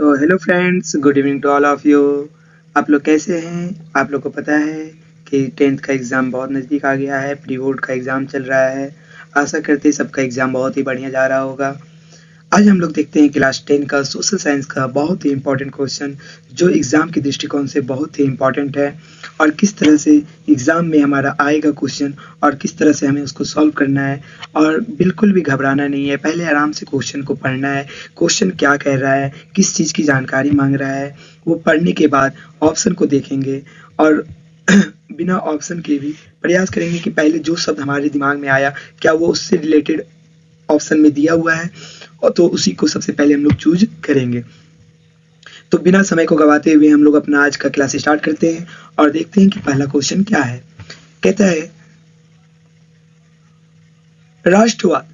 तो hello friends, good evening to all of you. आप लोग कैसे हैं? आप लोग को पता है कि 10th का एग्ज़ाम बहुत नज़दीक आ गया है, प्री बोर्ड का एग्ज़ाम चल रहा है। आशा करते हैं सबका एग्ज़ाम बहुत ही बढ़िया जा रहा होगा। आज हम लोग देखते हैं क्लास 10 का सोशल साइंस का बहुत ही इम्पोर्टेंट क्वेश्चन, जो एग्ज़ाम के दृष्टिकोण से बहुत ही इम्पोर्टेंट है और किस तरह से एग्ज़ाम में हमारा आएगा क्वेश्चन और किस तरह से हमें उसको सॉल्व करना है। और बिल्कुल भी घबराना नहीं है, पहले आराम से क्वेश्चन को पढ़ना है। क्वेश्चन क्या कह रहा है, किस चीज़ की जानकारी मांग रहा है, वो पढ़ने के बाद ऑप्शन को देखेंगे और बिना ऑप्शन के भी प्रयास करेंगे कि पहले जो शब्द हमारे दिमाग में आया, क्या वो उससे रिलेटेड ऑप्शन में दिया हुआ है, और तो उसी को सबसे पहले हम लोग चूज करेंगे। तो बिना समय को गवाते हुए हम लोग अपना आज का क्लास स्टार्ट करते हैं और देखते हैं कि पहला क्वेश्चन क्या है। कहता है राष्ट्रवाद,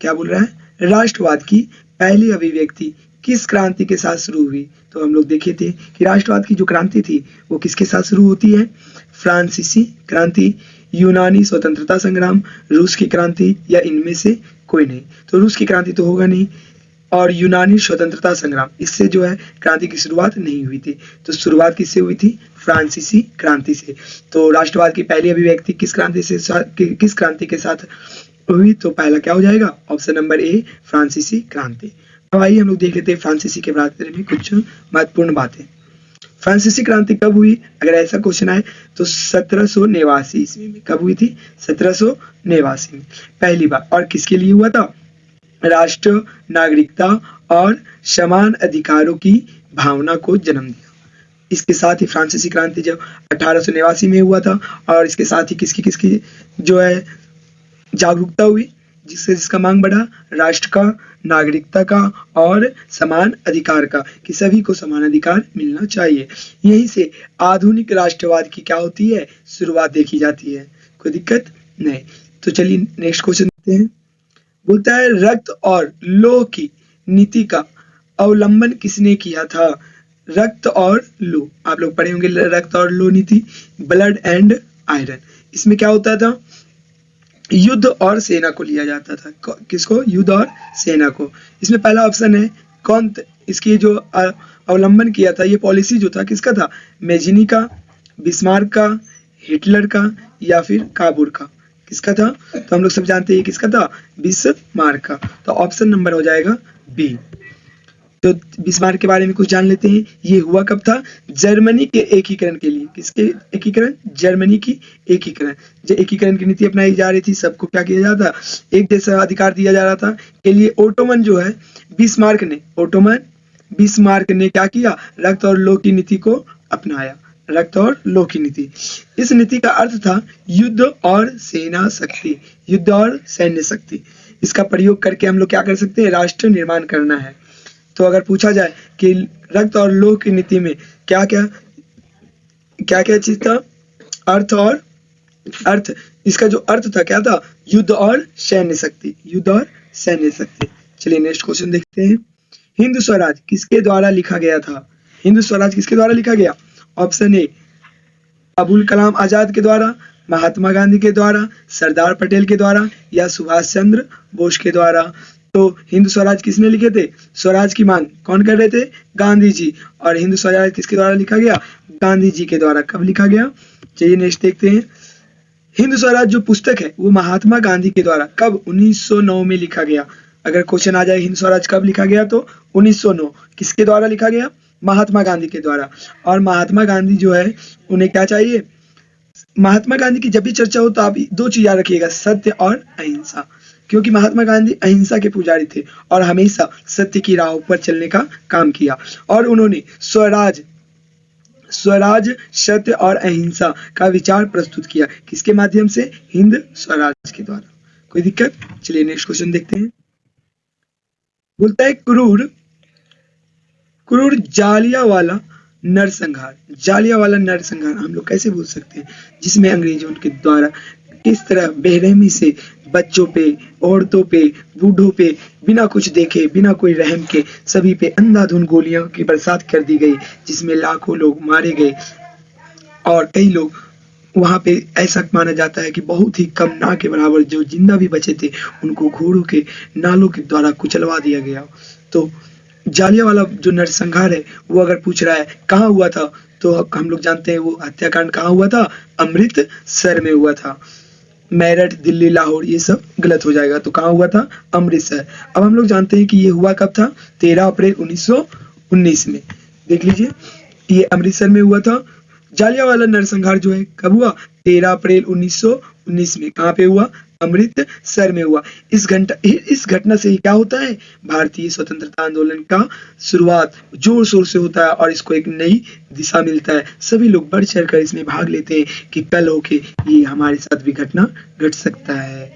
क्या बोल रहा है, राष्ट्रवाद की पहली अभिव्यक्ति किस क्रांति के साथ शुरू हुई। तो हम लोग देखे थे कि राष्ट्रवाद की जो क्रांति थी वो किसके साथ शुरू होती है, फ्रांसीसी क्रांति, यूनानी स्वतंत्रता संग्राम, रूस की क्रांति, या इनमें से कोई नहीं। तो रूस की क्रांति तो होगा नहीं, और यूनानी स्वतंत्रता संग्राम, इससे जो है क्रांति की शुरुआत नहीं हुई थी। तो शुरुआत किससे हुई थी, फ्रांसीसी क्रांति से। तो राष्ट्रवाद की पहली अभिव्यक्ति किस क्रांति से किस क्रांति के साथ हुई, तो पहला क्या हो जाएगा, ऑप्शन नंबर ए, फ्रांसीसी क्रांति। अब आइए हम लोग देख लेते हैं फ्रांसीसी के बारे में कुछ महत्वपूर्ण बातें। फ्रांसीसी क्रांति कब हुई, अगर ऐसा क्वेश्चन आए तो 1789 ईस्वी में। कब हुई थी, 1789 में पहली बार। और किसके लिए हुआ था, राष्ट्र, नागरिकता और समान अधिकारों की भावना को जन्म दिया। इसके साथ ही फ्रांसीसी क्रांति जब 1889 में हुआ था, और इसके साथ ही किसकी किसकी जो है जागरूकता हुई, जिससे जिसका मांग बढ़ा, राष्ट्र का, नागरिकता का और समान अधिकार का, कि सभी को समान अधिकार मिलना चाहिए। यहीं से आधुनिक राष्ट्रवाद की क्या होती है, शुरुआत देखी जाती है। कोई दिक्कत नहीं। तो चलिए नेक्स्ट क्वेश्चन देखते हैं। बोलता है रक्त और लौह की नीति का अवलंबन किसने किया था। रक्त और लौह, आप लोग पढ़े होंगे रक्त और लौह नीति, ब्लड एंड आयरन। इसमें क्या होता था, युद्ध और सेना को लिया जाता था। किसको, युद्ध और सेना को। इसमें पहला ऑप्शन है कौन, इसकी जो अवलंबन किया था, ये पॉलिसी जो था किसका था, मेजिनी का, बिस्मार्क का, हिटलर का, या फिर काबूर का। किसका था, तो हम लोग सब जानते हैं किसका था, बिस्मार्क का। तो ऑप्शन नंबर हो जाएगा बी। तो बिस्मार्क के बारे में कुछ जान लेते हैं। ये हुआ कब था, जर्मनी के एकीकरण के लिए। किसके एकीकरण, जर्मनी की एकीकरण। जो एकीकरण की नीति अपनाई जा रही थी, सबको क्या किया जाता, एक जैसा अधिकार दिया जा रहा था के लिए ओटोमन जो है बिस्मार्क ने क्या किया, रक्त और लौह की नीति को अपनाया। रक्त और लौह की नीति, इस नीति का अर्थ था युद्ध और सेना शक्ति, युद्ध और सैन्य शक्ति। इसका प्रयोग करके हम लोग क्या कर सकते हैं, राष्ट्र निर्माण करना है। तो अगर पूछा जाए कि रक्त और लौह की नीति में क्या क्या चीज था, अर्थ, इसका जो अर्थ था क्या था, युद्ध और सैन्य शक्ति, युद्ध और सैन्य शक्ति। चलिए नेक्स्ट क्वेश्चन देखते हैं। हिंद स्वराज किसके द्वारा लिखा गया था। हिंद स्वराज किसके द्वारा लिखा गया, ऑप्शन ए, अबुल कलाम आजाद के द्वारा, महात्मा गांधी के द्वारा, सरदार पटेल के द्वारा, या सुभाष चंद्र बोस के द्वारा। तो हिंद स्वराज किसने लिखे थे, स्वराज की मांग कौन कर रहे थे, गांधी जी। और हिंद स्वराज किसके द्वारा लिखा गया, गांधी जी के द्वारा। कब लिखा गया, चलिए नेक्स्ट देखते हैं। हिंद स्वराज जो पुस्तक है वो महात्मा गांधी के द्वारा कब, 1909 में लिखा गया। अगर क्वेश्चन आ जाए हिंद स्वराज कब लिखा गया, तो 1909। किसके द्वारा लिखा गया, महात्मा गांधी के द्वारा। और महात्मा गांधी जो है उन्हें क्या चाहिए, महात्मा गांधी की जब भी चर्चा हो तो आप दो चीज याद रखिएगा, सत्य और अहिंसा। क्योंकि महात्मा गांधी अहिंसा के पुजारी थे और हमेशा सत्य की राह पर चलने का काम किया। और उन्होंने स्वराज, सत्य और अहिंसा का विचार प्रस्तुत किया। किसके माध्यम से, हिंद स्वराज के द्वारा। कोई दिक्कत, चलिए नेक्स्ट क्वेश्चन देखते हैं। बोलता है क्रूर जालियांवाला नरसंहार हम लोग कैसे भूल सकते हैं, जिसमें अंग्रेजों के द्वारा किस तरह बेरहमी से बच्चों पे, औरतों पे, बूढ़ों पे, बिना कुछ देखे, बिना कोई रहम के सभी पे अंधाधुंध गोलियों की बरसात कर दी गई, जिसमें लाखों लोग मारे गए। और कई लोग वहां पे ऐसा माना जाता है कि बहुत ही कम, ना के बराबर जो जिंदा भी बचे थे, उनको घोड़ों के नालों के द्वारा कुचलवा दिया गया। तो जालियांवाला जो नरसंहार है वो अगर पूछ रहा है कहाँ हुआ था, तो हम लोग जानते हैं वो हत्याकांड कहाँ हुआ था, अमृतसर में हुआ था। मेरठ, दिल्ली, लाहौर ये सब गलत हो जाएगा, तो कहाँ हुआ था, अमृतसर। अब हम लोग जानते हैं कि ये हुआ कब था, 13 अप्रैल 1919 में। देख लीजिए, ये अमृतसर में हुआ था। जालियांवाला नरसंहार जो है कब हुआ, 13 अप्रैल 1919 में। कहाँ पे हुआ, अमृतसर में हुआ। इस घटना से क्या होता है, भारतीय स्वतंत्रता आंदोलन का शुरुआत जोर शोर से होता है और इसको एक नई दिशा मिलता है। सभी लोग बढ़ चढ़ कर इसमें भाग लेते हैं कि कल होके ये हमारे साथ भी घटना घट सकता है।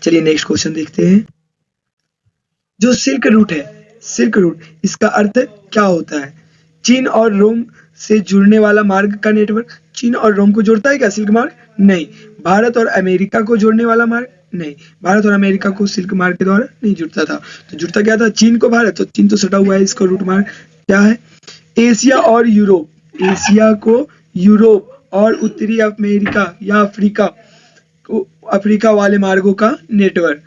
चलिए नेक्स्ट क्वेश्चन देखते हैं। जो सिल्क रूट है, सिल्क रूट, इसका अर्थ क्या होता है, चीन और रोम से जुड़ने वाला मार्ग का नेटवर्क। चीन और रोम को जोड़ता है क्या सिल्क मार्ग, नहीं। भारत और अमेरिका को जोड़ने वाला मार्ग, नहीं। भारत और अमेरिका को सिल्क मार्ग के द्वारा नहीं जुड़ता था, तो जुड़ता क्या था, चीन को भारत, तो चीन तो सटा हुआ है, इसका रूट मार्ग क्या है, एशिया और यूरोप, एशिया को यूरोप और उत्तरी अमेरिका या अफ्रीका वाले मार्गों का नेटवर्क।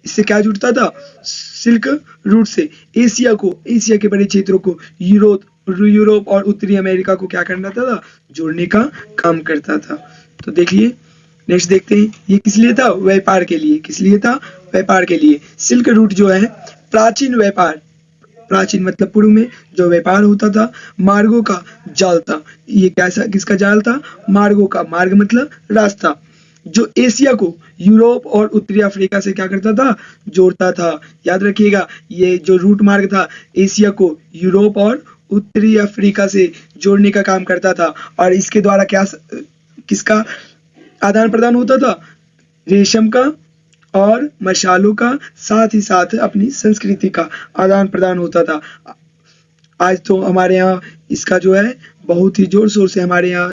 इससे क्या जुड़ता था, सिल्क रूट से एशिया को, एशिया के बड़े क्षेत्रों को यूरोप और उत्तरी अमेरिका को क्या करना था, जोड़ने का काम करता था। तो देखिए नेक्स्ट देखते हैं, ये किस लिए था, व्यापार के लिए। किस लिए था, व्यापार के लिए। सिल्क रूट जो है प्राचीन व्यापार, प्राचीन मतलब पूर्व में जो व्यापार होता था, मार्गों का जाल था। ये कैसा, किसका जाल था, मार्गों का, मार्ग मतलब रास्ता, जो एशिया को यूरोप और उत्तरी अफ्रीका से क्या करता था, जोड़ता था। याद रखिएगा, ये जो रूट मार्ग था एशिया को यूरोप और उत्तरी अफ्रीका से जोड़ने का काम करता था। और इसके द्वारा क्या, किसका आदान प्रदान होता था, रेशम का और मसालों का, साथ ही साथ अपनी संस्कृति का आदान प्रदान होता था। आज तो हमारे यहाँ इसका जो है बहुत ही जोर शोर से हमारे यहाँ